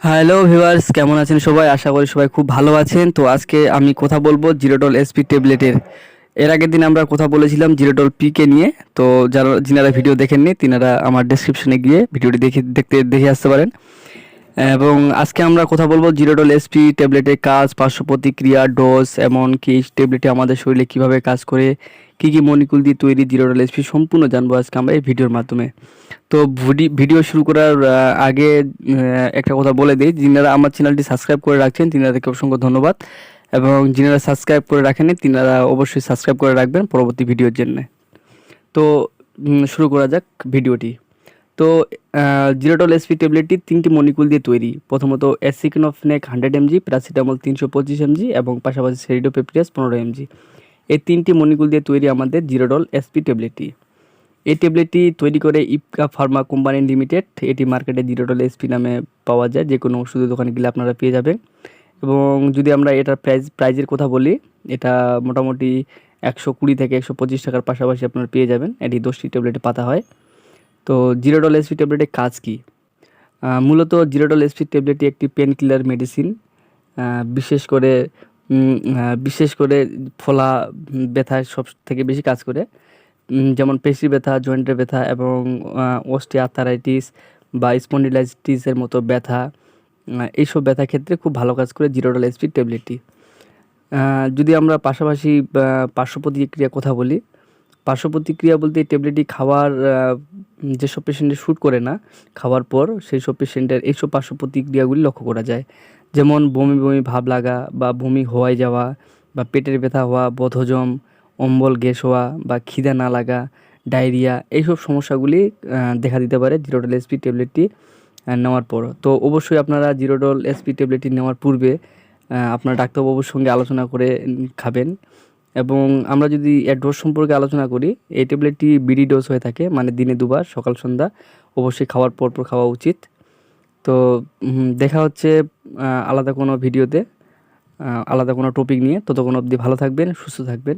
Hello viewers, কেমন আছেন সবাই? আশা করি সবাই খুব ভালো আছেন। তো আজকে আমি কথা বলবো জিরোডল এসপি ট্যাবলেটের। এর আগের দিন আমরা কথা বলেছিলাম জিরোডল পি নিয়ে। তো যিনারা ভিডিও দেখেননি তিনারা আমার ডেসক্রিপশনে গিয়ে ভিডিওটি দেখে আসতে পারেন। এবং আজকে আমরা কথা বলবো জিরোডল এসপি ট্যাবলেটের কাজ, পার্শ্ব প্রতিক্রিয়া, ডোজ, এমনকি এই ট্যাবলেটটি আমাদের শরীরে কিভাবে কাজ করে, কী কী মলিকুল দিয়ে তৈরি জিরোডল এসপি সম্পূর্ণ জানবো আজকে আমরা এই ভিডিওর মাধ্যমে। তো ভিডিও শুরু করার আগে একটা কথা বলে দিই, যিনারা আমার চ্যানেলটি সাবস্ক্রাইব করে রাখছেন তিনাদেরকে অসংখ্য ধন্যবাদ, এবং যিনারা সাবস্ক্রাইব করে রাখেননি তিনারা অবশ্যই সাবস্ক্রাইব করে রাখবেন পরবর্তী ভিডিওর জন্য। তো শুরু করা যাক ভিডিওটি। তো জিরোডল এসপি ট্যাবলেটটি 3টি মলিকুল দিয়ে তৈরি। প্রথমত অ্যাসিক্লোফেনেক 100 mg, প্যারাসিটামল 325 mg এবং পাশাপাশি সেরিডোপেপটিডাস 15 mg। এই 3টি মলিকুল দিয়ে তৈরি আমাদের জিরোডল এসপি ট্যাবলেটটি। এই ট্যাবলেটটি তৈরি করে ইপকা ফার্মা কোম্পানি লিমিটেড। এটি মার্কেটে জিরোডল এসপি নামে পাওয়া যায়, যে কোনো ওষুধের দোকানে গেলে আপনারা পেয়ে যাবেন। এবং যদি আমরা এটার প্রাইজের কথা বলি, এটা মোটামুটি 120 থেকে 125 টাকার পাশাপাশি আপনারা পেয়ে যাবেন। এটি 10টি ট্যাবলেটে পাতা হয়। তো জিরোডল এসপি ট্যাবলেটের কাজ কী? মূলত জিরোডল এসপি ট্যাবলেটটি একটি পেন কিলার মেডিসিন। বিশেষ করে ফোলা ব্যথায় সব থেকে বেশি কাজ করে। যেমন পেশি ব্যথা, জয়েন্টের ব্যথা এবং অস্টিওআর্থ্রাইটিস বা স্পন্ডিলাইটিসের মতো ব্যথা, এইসব ব্যথার ক্ষেত্রে খুব ভালো কাজ করে জিরোডল এসপি ট্যাবলেটটি। যদি আমরা পাশাপাশি পার্শ্ব প্রতিক্রিয়ার কথা বলি, পার্শ্ব প্রতিক্রিয়া বলতে এই ট্যাবলেটটি খাওয়ার যেসব পেশেন্টের শ্যুট করে না, খাওয়ার পর সেই সব পেশেন্টের এইসব পার্শ্ব প্রতিক্রিয়াগুলি লক্ষ্য করা যায়। যেমন বমি বমি ভাব লাগা বা বমি হওয়ায় যাওয়া বা পেটের ব্যথা হওয়া, বদহজম, অম্বল গ্যাস হওয়া বা খিদা না লাগা, ডায়রিয়া, এইসব সমস্যাগুলি দেখা দিতে পারে জিরোডল এসপি ট্যাবলেটটি নেওয়ার পর। তো অবশ্যই আপনারা জিরোডল এসপি ট্যাবলেটটি নেওয়ার পূর্বে আপনার ডাক্তারবাবুর সঙ্গে আলোচনা করে খাবেন। এবং আমরা যদি এর ডোজ সম্পর্কে আলোচনা করি, এই ট্যাবলেটটি বিডি ডোজ হয়ে থাকে, মানে দিনে দুবার সকাল সন্ধ্যা অবশ্যই খাওয়ার পর খাওয়া উচিত। তো দেখা হচ্ছে আলাদা কোনো ভিডিওতে, আলাদা কোনো টপিক নিয়ে। ততক্ষণ অবধি ভালো থাকবেন, সুস্থ থাকবেন।